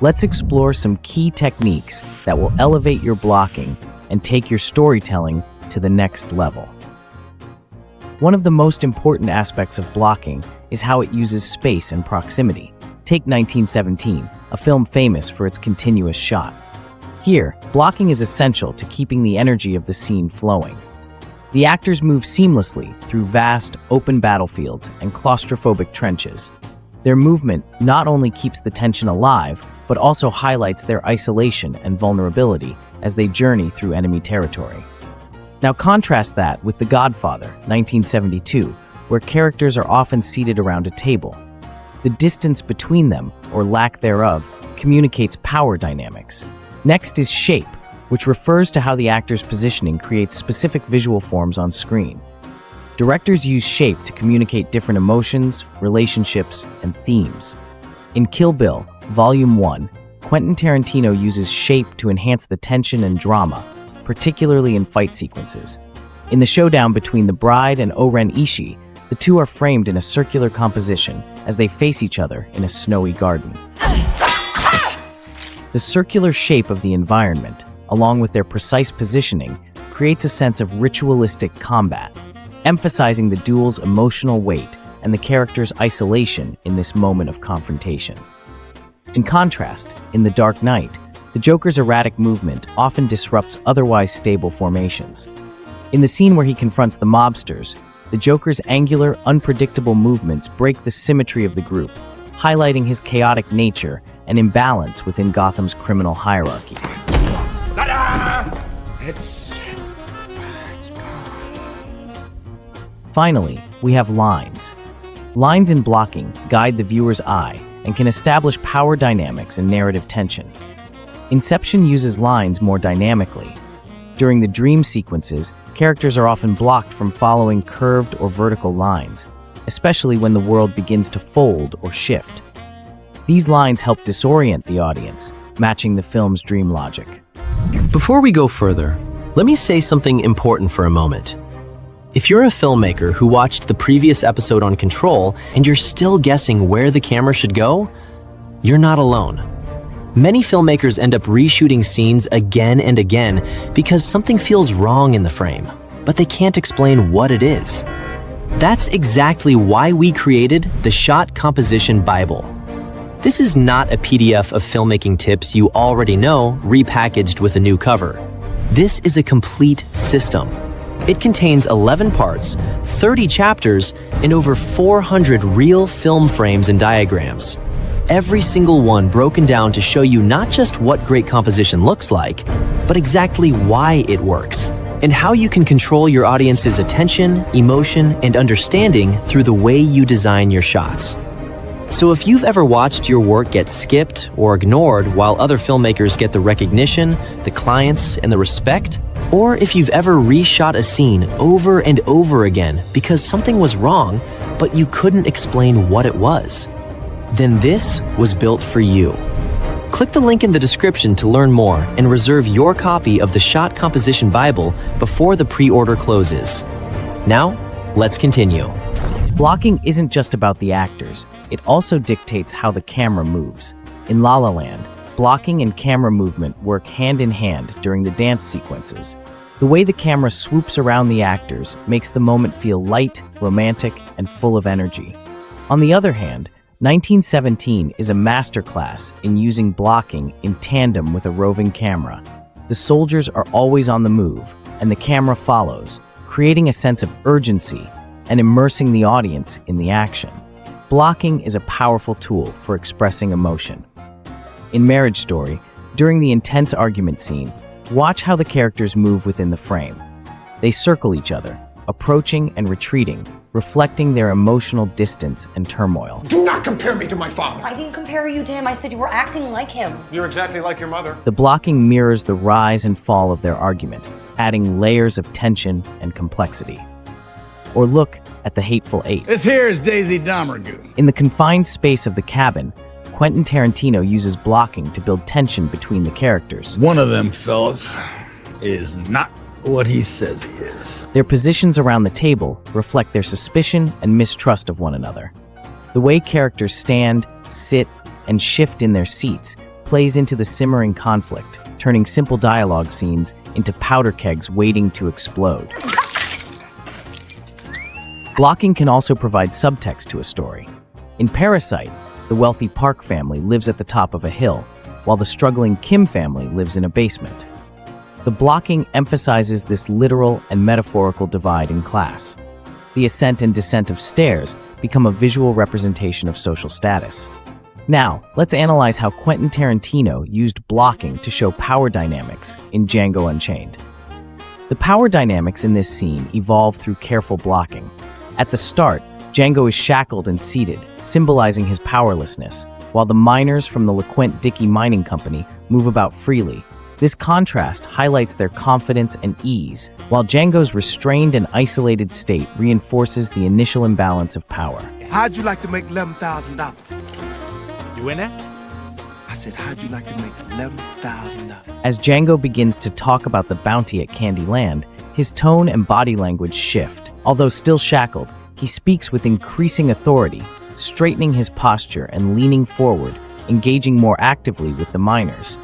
let's explore some key techniques that will elevate your blocking and take your storytelling to the next level. One of the most important aspects of blocking is how it uses space and proximity. Take 1917, a film famous for its continuous shot. Here, blocking is essential to keeping the energy of the scene flowing. The actors move seamlessly through vast, open battlefields and claustrophobic trenches. Their movement not only keeps the tension alive, but also highlights their isolation and vulnerability as they journey through enemy territory. Now contrast that with The Godfather, 1972, where characters are often seated around a table. The distance between them, or lack thereof, communicates power dynamics. Next is shape, which refers to how the actor's positioning creates specific visual forms on screen. Directors use shape to communicate different emotions, relationships, and themes. In Kill Bill, Volume 1, Quentin Tarantino uses shape to enhance the tension and drama, particularly in fight sequences. In the showdown between the bride and O-Ren Ishii, the two are framed in a circular composition as they face each other in a snowy garden. The circular shape of the environment, along with their precise positioning, creates a sense of ritualistic combat, emphasizing the duel's emotional weight and the character's isolation in this moment of confrontation. In contrast, in The Dark Knight, the Joker's erratic movement often disrupts otherwise stable formations. In the scene where he confronts the mobsters, the Joker's angular, unpredictable movements break the symmetry of the group, highlighting his chaotic nature and imbalance within Gotham's criminal hierarchy. Finally, we have lines. Lines in blocking guide the viewer's eye and can establish power dynamics and narrative tension. Inception uses lines more dynamically. During the dream sequences, characters are often blocked from following curved or vertical lines, especially when the world begins to fold or shift. These lines help disorient the audience, matching the film's dream logic. Before we go further, let me say something important for a moment. If you're a filmmaker who watched the previous episode on Control and you're still guessing where the camera should go, you're not alone. Many filmmakers end up reshooting scenes again and again because something feels wrong in the frame, but they can't explain what it is. That's exactly why we created the Shot Composition Bible. This is not a PDF of filmmaking tips you already know, repackaged with a new cover. This is a complete system. It contains 11 parts, 30 chapters, and over 400 real film frames and diagrams. Every single one broken down to show you not just what great composition looks like, but exactly why it works, and how you can control your audience's attention, emotion, and understanding through the way you design your shots. So if you've ever watched your work get skipped or ignored while other filmmakers get the recognition, the clients, and the respect, or if you've ever reshot a scene over and over again because something was wrong, but you couldn't explain what it was, then this was built for you. Click the link in the description to learn more and reserve your copy of the Shot Composition Bible before the pre-order closes. Now, let's continue. Blocking isn't just about the actors, it also dictates how the camera moves. In La La Land, blocking and camera movement work hand in hand during the dance sequences. The way the camera swoops around the actors makes the moment feel light, romantic, and full of energy. On the other hand, 1917 is a masterclass in using blocking in tandem with a roving camera. The soldiers are always on the move, and the camera follows, creating a sense of urgency and immersing the audience in the action. Blocking is a powerful tool for expressing emotion. In Marriage Story, during the intense argument scene, watch how the characters move within the frame. They circle each other, approaching and retreating, reflecting their emotional distance and turmoil. Do not compare me to my father. I didn't compare you to him. I said you were acting like him. You're exactly like your mother. The blocking mirrors the rise and fall of their argument, adding layers of tension and complexity. Or look at The Hateful Eight. This here is Daisy Domergue. In the confined space of the cabin, Quentin Tarantino uses blocking to build tension between the characters. One of them fellas is not what he says he is. Their positions around the table reflect their suspicion and mistrust of one another. The way characters stand, sit, and shift in their seats plays into the simmering conflict, turning simple dialogue scenes into powder kegs waiting to explode. Blocking can also provide subtext to a story. In Parasite, the wealthy Park family lives at the top of a hill, while the struggling Kim family lives in a basement. The blocking emphasizes this literal and metaphorical divide in class. The ascent and descent of stairs become a visual representation of social status. Now, let's analyze how Quentin Tarantino used blocking to show power dynamics in Django Unchained. The power dynamics in this scene evolve through careful blocking. At the start, Django is shackled and seated, symbolizing his powerlessness, while the miners from the LeQuint Dickey Mining Company move about freely. This contrast highlights their confidence and ease, while Django's restrained and isolated state reinforces the initial imbalance of power. How'd you like to make $11,000? You in there? I said, how'd you like to make $11,000? As Django begins to talk about the bounty at Candyland, his tone and body language shift. Although still shackled, he speaks with increasing authority, straightening his posture and leaning forward, engaging more actively with the miners.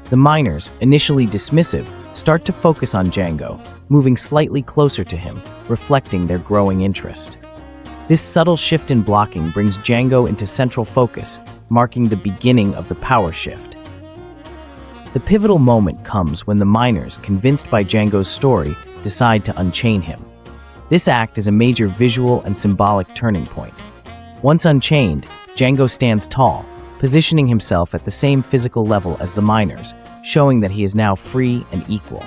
The miners, initially dismissive, start to focus on Django, moving slightly closer to him, reflecting their growing interest. This subtle shift in blocking brings Django into central focus, marking the beginning of the power shift. The pivotal moment comes when the miners, convinced by Django's story, decide to unchain him. This act is a major visual and symbolic turning point. Once unchained, Django stands tall, positioning himself at the same physical level as the miners, showing that he is now free and equal.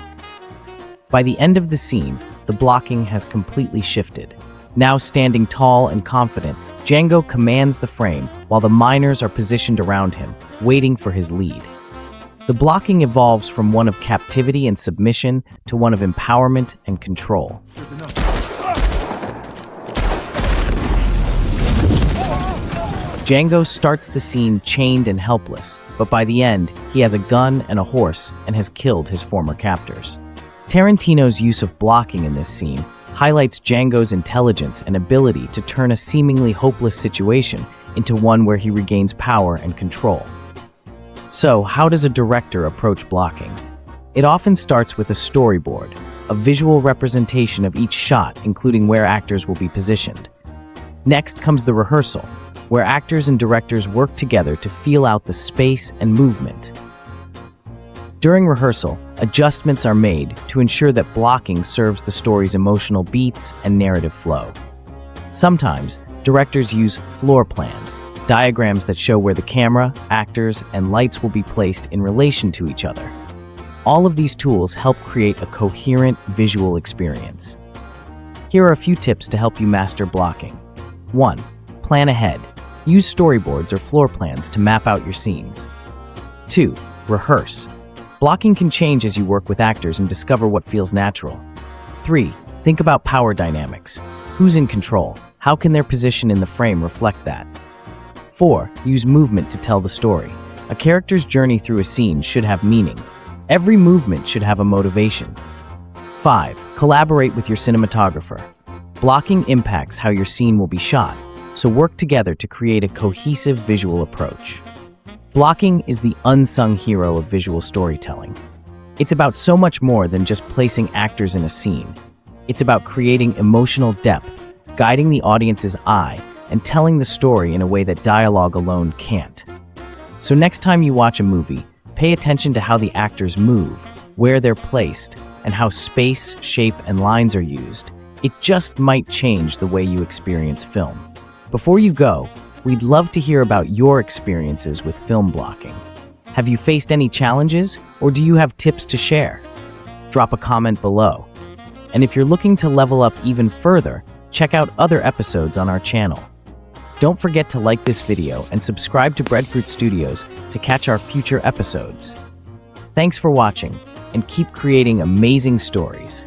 By the end of the scene, the blocking has completely shifted. Now standing tall and confident, Django commands the frame while the miners are positioned around him, waiting for his lead. The blocking evolves from one of captivity and submission to one of empowerment and control. Django starts the scene chained and helpless, but by the end, he has a gun and a horse and has killed his former captors. Tarantino's use of blocking in this scene highlights Django's intelligence and ability to turn a seemingly hopeless situation into one where he regains power and control. So, how does a director approach blocking? It often starts with a storyboard, a visual representation of each shot, including where actors will be positioned. Next comes the rehearsal, where actors and directors work together to feel out the space and movement. During rehearsal, adjustments are made to ensure that blocking serves the story's emotional beats and narrative flow. Sometimes, directors use floor plans, diagrams that show where the camera, actors, and lights will be placed in relation to each other. All of these tools help create a coherent visual experience. Here are a few tips to help you master blocking. 1. Plan ahead. Use storyboards or floor plans to map out your scenes. 2. Rehearse. Blocking can change as you work with actors and discover what feels natural. 3. Think about power dynamics. Who's in control? How can their position in the frame reflect that? 4. Use movement to tell the story. A character's journey through a scene should have meaning. Every movement should have a motivation. 5. Collaborate with your cinematographer. Blocking impacts how your scene will be shot, so work together to create a cohesive visual approach. Blocking is the unsung hero of visual storytelling. It's about so much more than just placing actors in a scene. It's about creating emotional depth, guiding the audience's eye, and telling the story in a way that dialogue alone can't. So next time you watch a movie, pay attention to how the actors move, where they're placed, and how space, shape, and lines are used. It just might change the way you experience film. Before you go, we'd love to hear about your experiences with film blocking. Have you faced any challenges, or do you have tips to share? Drop a comment below. And if you're looking to level up even further, check out other episodes on our channel. Don't forget to like this video and subscribe to Breadfruit Studios to catch our future episodes. Thanks for watching, and keep creating amazing stories.